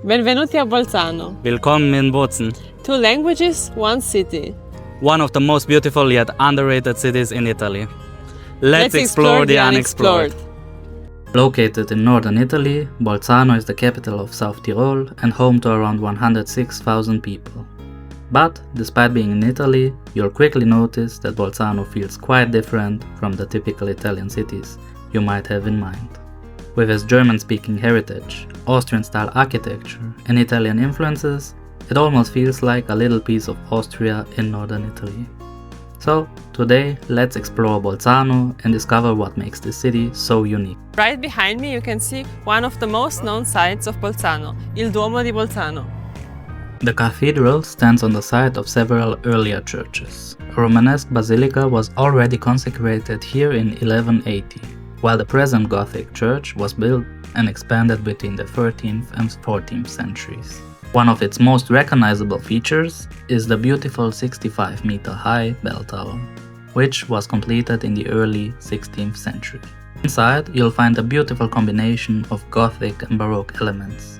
Benvenuti a Bolzano. Willkommen in Bozen. 2 languages, 1 city. One of the most beautiful yet underrated cities in Italy. Let's explore the unexplored. Located in northern Italy, Bolzano is the capital of South Tyrol and home to around 106,000 people. But, despite being in Italy, you'll quickly notice that Bolzano feels quite different from the typical Italian cities you might have in mind. With its German-speaking heritage, Austrian-style architecture and Italian influences, it almost feels like a little piece of Austria in northern Italy. So, today let's explore Bolzano and discover what makes this city so unique. Right behind me you can see one of the most known sites of Bolzano, Il Duomo di Bolzano. The cathedral stands on the site of several earlier churches. A Romanesque basilica was already consecrated here in 1180, while the present Gothic church was built and expanded between the 13th and 14th centuries. One of its most recognizable features is the beautiful 65-meter-high bell tower, which was completed in the early 16th century. Inside, you'll find a beautiful combination of Gothic and Baroque elements,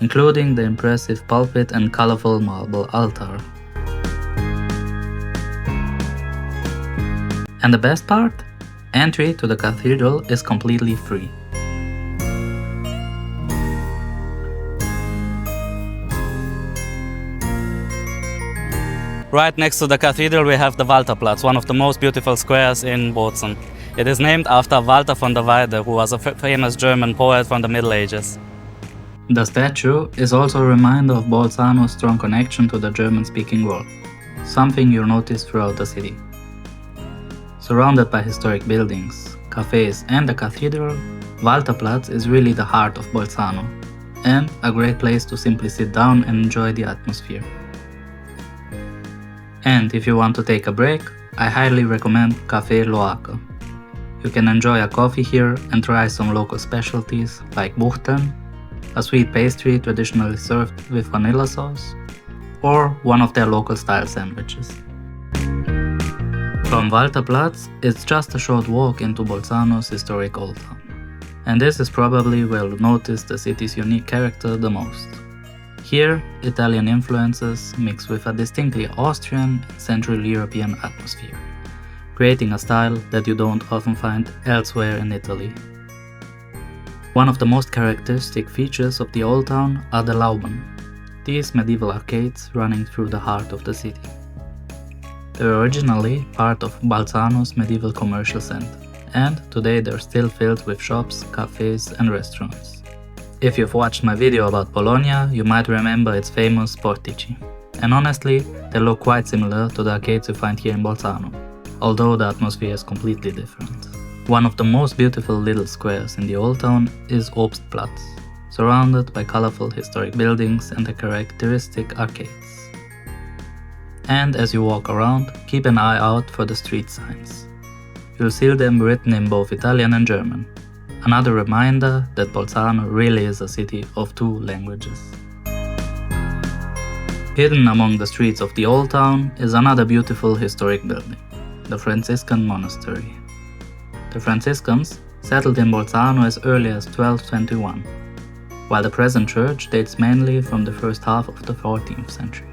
including the impressive pulpit and colorful marble altar. And the best part? Entry to the cathedral is completely free. Right next to the cathedral we have the Waltherplatz, one of the most beautiful squares in Bozen. It is named after Walther von der Weide, who was a famous German poet from the Middle Ages. The statue is also a reminder of Bolzano's strong connection to the German-speaking world, something you'll notice throughout the city. Surrounded by historic buildings, cafes and the cathedral, Waltherplatz is really the heart of Bolzano, and a great place to simply sit down and enjoy the atmosphere. And if you want to take a break, I highly recommend Café Loacker. You can enjoy a coffee here and try some local specialties like Buchteln, a sweet pastry traditionally served with vanilla sauce, or one of their local style sandwiches. From Waltherplatz, it's just a short walk into Bolzano's historic old town. And this is probably where you'll notice the city's unique character the most. Here, Italian influences mix with a distinctly Austrian and Central European atmosphere, creating a style that you don't often find elsewhere in Italy. One of the most characteristic features of the old town are the Lauben, these medieval arcades running through the heart of the city. They were originally part of Bolzano's medieval commercial center, and today they're still filled with shops, cafes and restaurants. If you've watched my video about Bologna, you might remember its famous portici. And honestly, they look quite similar to the arcades you find here in Bolzano, although the atmosphere is completely different. One of the most beautiful little squares in the old town is Obstplatz, surrounded by colorful historic buildings and the characteristic arcades. And as you walk around, keep an eye out for the street signs. You'll see them written in both Italian and German. Another reminder that Bolzano really is a city of 2 languages. Hidden among the streets of the old town is another beautiful historic building, the Franciscan Monastery. The Franciscans settled in Bolzano as early as 1221, while the present church dates mainly from the first half of the 14th century.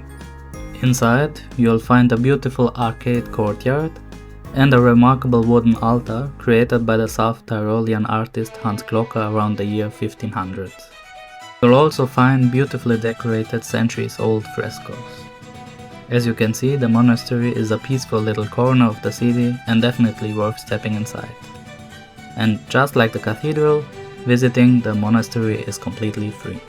Inside, you'll find a beautiful arcade courtyard and a remarkable wooden altar created by the South Tyrolean artist Hans Glocker around the year 1500. You'll also find beautifully decorated centuries-old frescoes. As you can see, the monastery is a peaceful little corner of the city and definitely worth stepping inside. And just like the cathedral, visiting the monastery is completely free.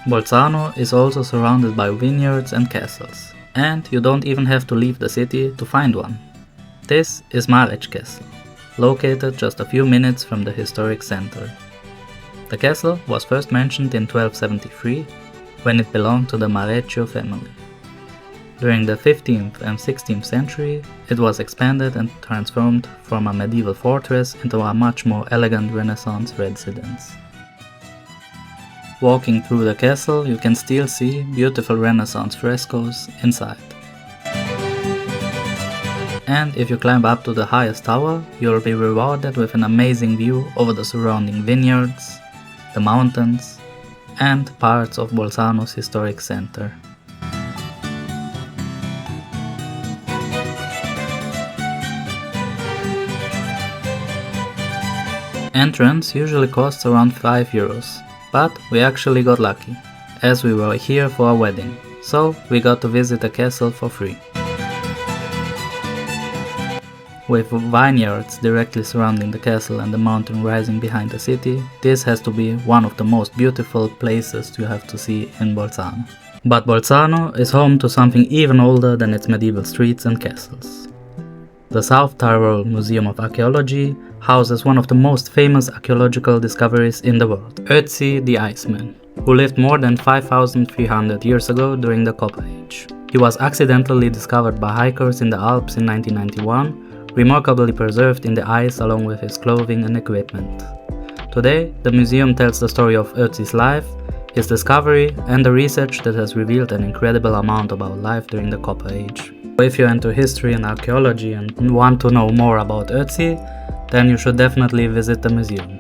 Bolzano is also surrounded by vineyards and castles, and you don't even have to leave the city to find one. This is Maretsch Castle, located just a few minutes from the historic center. The castle was first mentioned in 1273, when it belonged to the Mareccio family. During the 15th and 16th century, it was expanded and transformed from a medieval fortress into a much more elegant Renaissance residence. Walking through the castle, you can still see beautiful Renaissance frescoes inside. And if you climb up to the highest tower, you'll be rewarded with an amazing view over the surrounding vineyards, the mountains, and parts of Bolzano's historic center. Entrance usually costs around 5 euros, but we actually got lucky, as we were here for a wedding, so we got to visit the castle for free. With vineyards directly surrounding the castle and the mountain rising behind the city, this has to be one of the most beautiful places you have to see in Bolzano. But Bolzano is home to something even older than its medieval streets and castles. The South Tyrol Museum of Archaeology houses one of the most famous archaeological discoveries in the world, Ötzi the Iceman, who lived more than 5,300 years ago during the Copper Age. He was accidentally discovered by hikers in the Alps in 1991, remarkably preserved in the ice along with his clothing and equipment. Today, the museum tells the story of Ötzi's life, his discovery, and the research that has revealed an incredible amount about life during the Copper Age. If you're into history and archaeology and want to know more about Ötzi, then you should definitely visit the museum.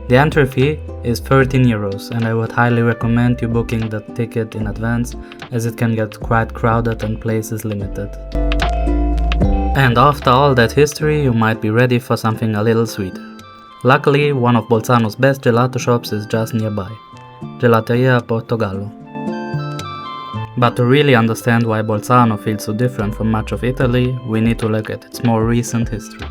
The entry fee is 13 euros, and I would highly recommend you booking the ticket in advance, as it can get quite crowded and place is limited. And after all that history, you might be ready for something a little sweeter. Luckily, one of Bolzano's best gelato shops is just nearby, Gelateria Portogallo. But to really understand why Bolzano feels so different from much of Italy, we need to look at its more recent history.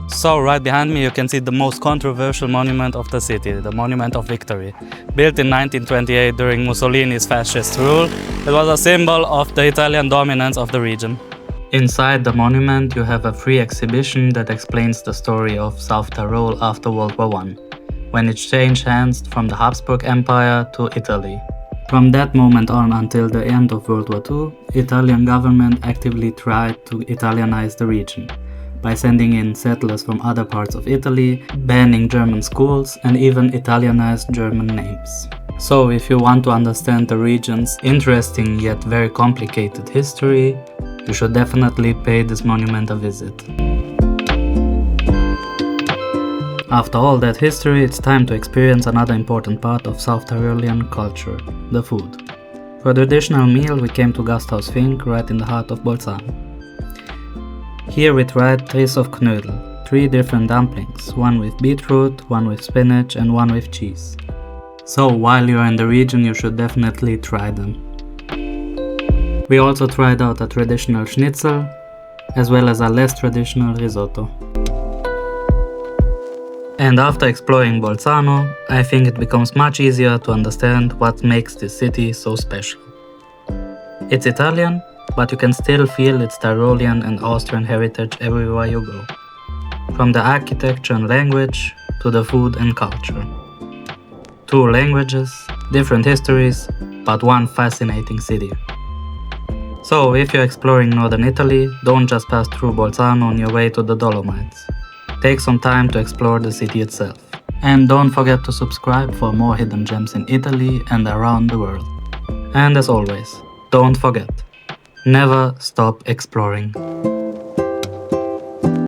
So right behind me you can see the most controversial monument of the city, the Monument of Victory. Built in 1928 during Mussolini's fascist rule, it was a symbol of the Italian dominance of the region. Inside the monument you have a free exhibition that explains the story of South Tyrol after World War I, when it changed hands from the Habsburg Empire to Italy. From that moment on until the end of World War II, Italian government actively tried to Italianize the region, by sending in settlers from other parts of Italy, banning German schools, and even Italianized German names. So if you want to understand the region's interesting yet very complicated history, you should definitely pay this monument a visit. After all that history, it's time to experience another important part of South Tyrolean culture, the food. For a traditional meal we came to Gasthaus Fink, right in the heart of Bolzano. Here we tried Tris of Knödel, 3 different dumplings, one with beetroot, one with spinach and one with cheese. So while you're in the region you should definitely try them. We also tried out a traditional schnitzel, as well as a less traditional risotto. And after exploring Bolzano, I think it becomes much easier to understand what makes this city so special. It's Italian, but you can still feel its Tyrolean and Austrian heritage everywhere you go. From the architecture and language, to the food and culture. 2 languages, different histories, but one fascinating city. So if you're exploring northern Italy, don't just pass through Bolzano on your way to the Dolomites. Take some time to explore the city itself. And don't forget to subscribe for more hidden gems in Italy and around the world. And as always, don't forget, never stop exploring.